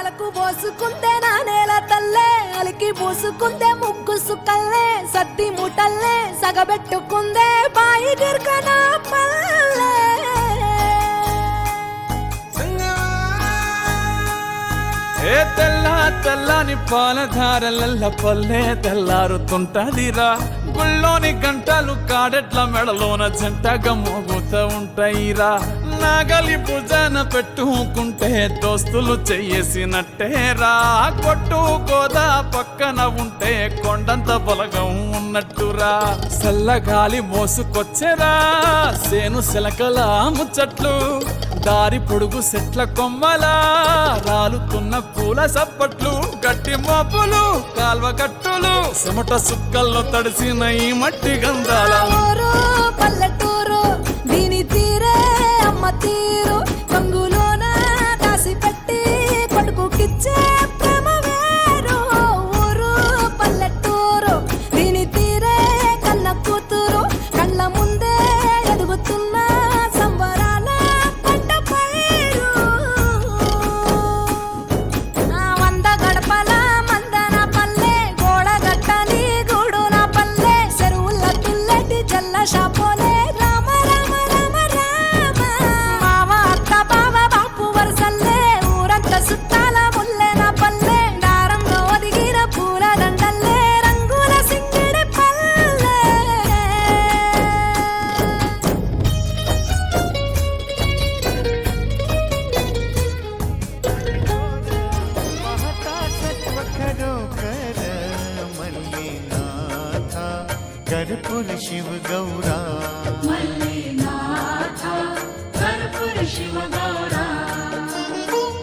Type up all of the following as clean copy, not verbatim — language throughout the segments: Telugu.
తలకు పోసుకుందే నా నేల తల్లే అలికి పూసుకుందే ముగ్గు సుక్కల్లే సత్తి ముటల్లే సగబెట్టుకుందే బాయి గిర్కనా పల్లె ఏ తెల్ల తెల్లని పాలధారలల్ల పల్లె తెల్లారుతుంటదిరా గుళ్ళోని గంటలు కాడెట్ల మెడలోన జంటగా మోగుతూ ఉంటాయిరా నాగలి భుజాన పెట్టుకుంటే దోస్తులు చెయ్యేసినట్టేరా కొట్టు గోదా పక్కన ఉంటే కొండంత బలగం ఉన్నట్టురా చల్లగాలి మోసుకొచ్చెరా సేను శిలకల ముచ్చట్లు దారి పొడుగు సెట్ల కొమ్మలా రాలుతున్న పూల సప్పట్లు గట్టి మోపులు కాల్వ కట్టులు చెమట సుక్కల్లో తడిసిన ఈ మట్టి గంధాల పల్లెటూరు దీని తీరే అమ్మ తీరు కంగులోన దాసి పెట్టి కొడుకుకిచ్చే ప్రేమ వేరు ఊరు పల్లెటూరు దీని తీరే కన్న కూతురు కళ్ళ ముందే ఎదుగుతున్న సంబరాల పంట పైరు వంద గడపల మందన పల్లె గోడ గట్టని గూడు నా పల్లె చెరువుల తుల్లటి జల్ల షాపోలే రామ రామ రామ రామ మామ అత్త బావ బాపు వరసల్లే ఊరంత సుట్టాల ముల్లె నా పల్లె దారంలో ఒదిగిన పూల దండల్లే రంగుల సింగిడి పల్లె कर्पूर शिव गौरा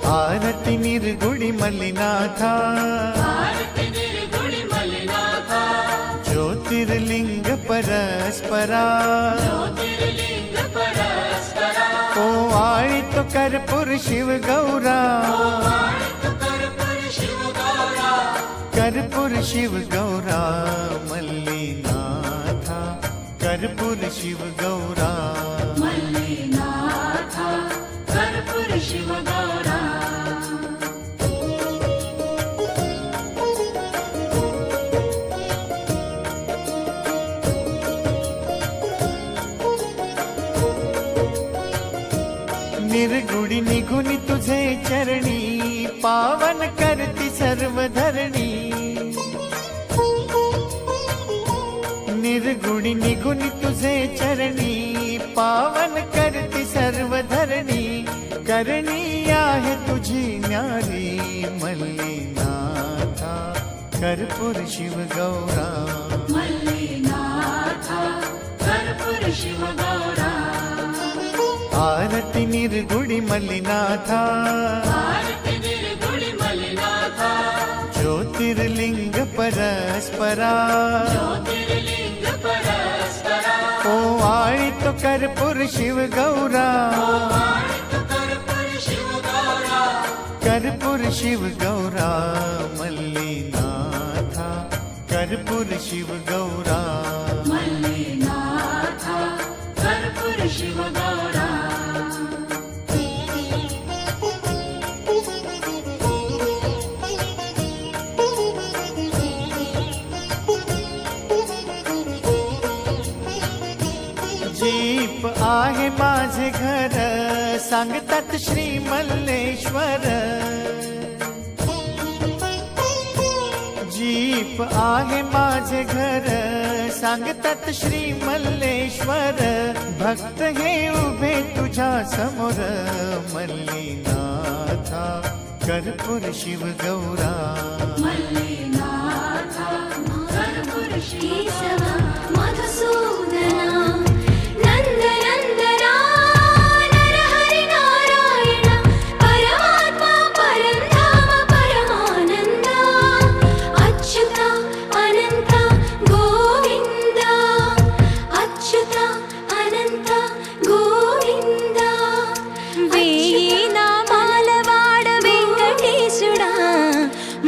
आरती निर्गुड़ी मल्लिनाथ ज्योतिर्लिंग परस्परा ओ आई तो कर्पूर शिव गौरा कर्पूर शिव गौरा मल्लिनाथ कर्पूर शिव गौरा कर्पूर शिव गौरा निर्गुणी निगुणी तुझे चरणी पावन करती सर्वधरणी निर्गुणी निगुणी तुझे चरणी पावन करती सर्वधरणी करणी आहे तुझी न्यारी मल्लिनाथा कर्पूर शिव गौरा कर्पूर शिव गौरा आरती निर्गुणी मल्लिनाथा ज्योतिर्लिंग परस्परा ओ आई तो कर्पूर शिव गौरा कर्पूर शिव गौरा मल्लिनाथा कर्पूर शिव गौरा कर्पूर शिव गौरा जीप आहे माझे घर सांगतात श्री मल्लेश्वर जीप आहे माझे घर सांगतात श्री मल्लेश्वर भक्त हे उभे तुझ्या समोर मल्लिनाथा कर्पूर शिव गौरा कर्पूर शिव मधुसूदना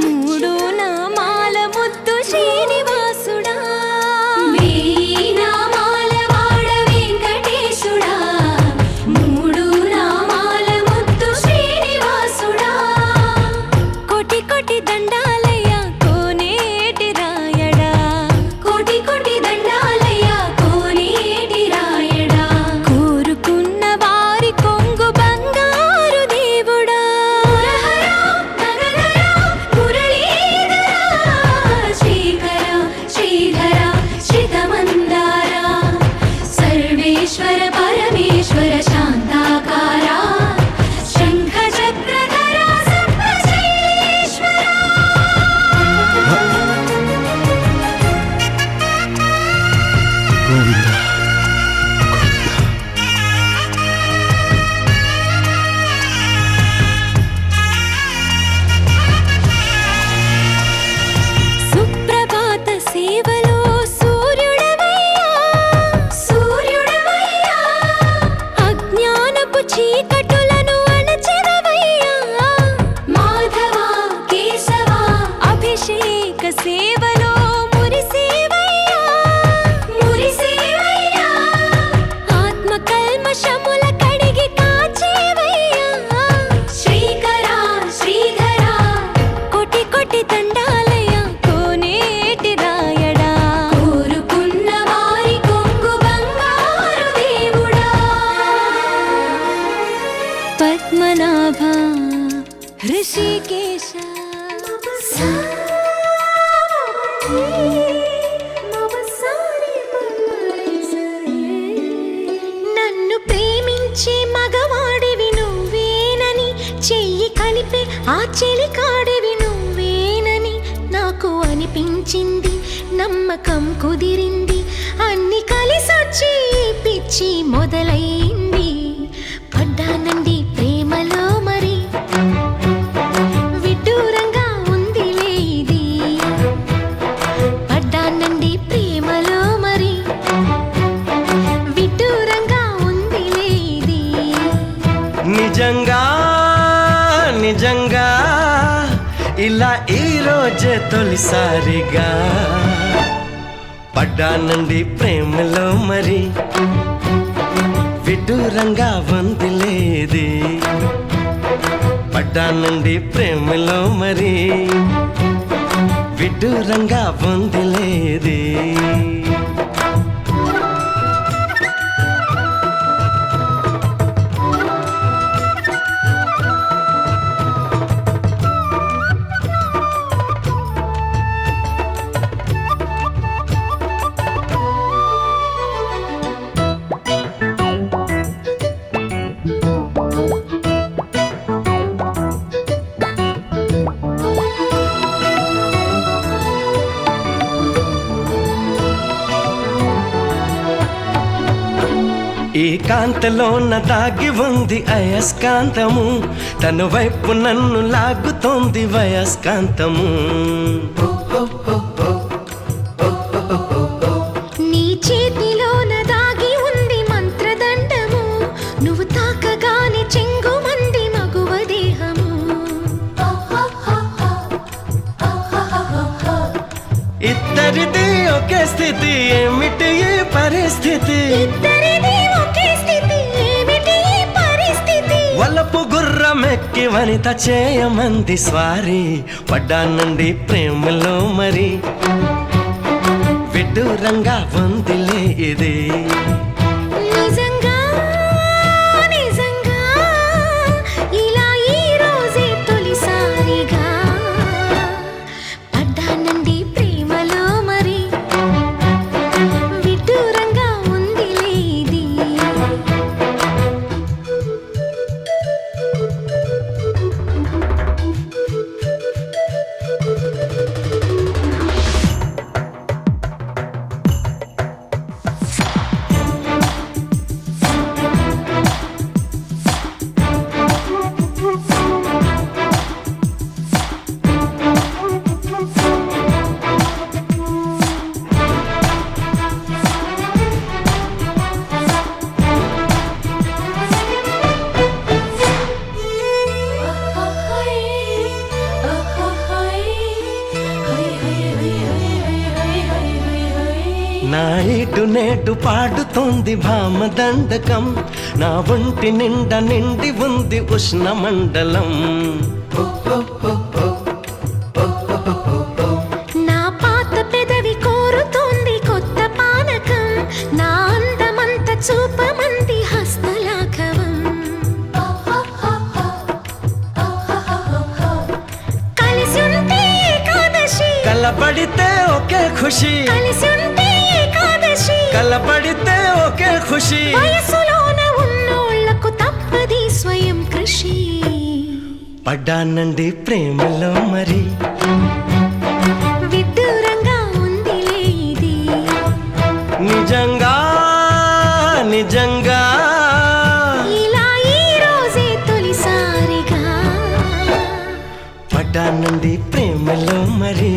మూడు నామాల ముద్దు శ్రీనివాసుడా ऋषिकेश నన్ను ప్రేమించే మగవాడివి నువ్వేనని చెయ్యి కలిపే ఆ చెలికాడివి నువ్వేనని నాకు అనిపించింది నమ్మకం కుదిరింది అన్ని కలిసొచ్చి పిచ్చి మొదలైంది పడ్డానండి ప్రేమలో మరి విడ్డూరంగా ఉందిలే ఇది పడ్డానండి ప్రేమలో మరి విడ్డూరంగా ఉందిలే ఇది నిజంగా నిజంగా ఇలా ఈ రోజే తొలిసారిగా పడ్డానండి ప్రేమలో మరి విడ్డూరంగా వందిలేది పడ్డానండి ప్రేమలో మరి విడ్డూరంగా వందిలేది ఈ కాంతలోన దాగి ఉంది అయస్కాంతము తన వైపు నన్ను లాగుతోంది వయస్కాంతము నీ చేతిలోన దాగి ఉంది మంత్రదండము నువ్వు తాకగానే చెంగుమంది మగువ దేహము ఇద్దరిది ఒకే స్థితి ఏమిటి ఈ పరిస్థితి వలపు గుర్రమెక్కి వనిత చేయమంది స్వారీ పడ్డానండి ప్రేమలో మరి విడ్డూరంగా వందిలే ఇది నిజంగా నిజంగా ఇలా ఈ రోజే తొలిసారిగా పడ్డానండి ప్రేమలో మరి విడ్డూరంగా ఉందిలే ఇది నా ఇటు నేటు పాడుతోంది భామదండకం నా ఒంటి నిండా నిండి ఉంది ఉష్ణ మండలం నా పాత పెదవి కోరుతోంది కొత్త పానకం నా అందమంత చూపమంది హస్తలాఘవం కలిసి ఉంటే ఏకాదశి కలబడితే ఒకే ఖుషి కలిసి ఉంటే ఏకాదశి కలబడితే ఒకే ఖుషి వయసులోన ఉన్నోళ్లకు తప్పది స్వయం కృషి పడ్డానండి ప్రేమలో మరి విడ్డూరంగా ఉందిలే ఇది నిజంగా నిజంగా ఇలా ఈ రోజే తొలిసారిగా పడ్డానండి ప్రేమలో మరి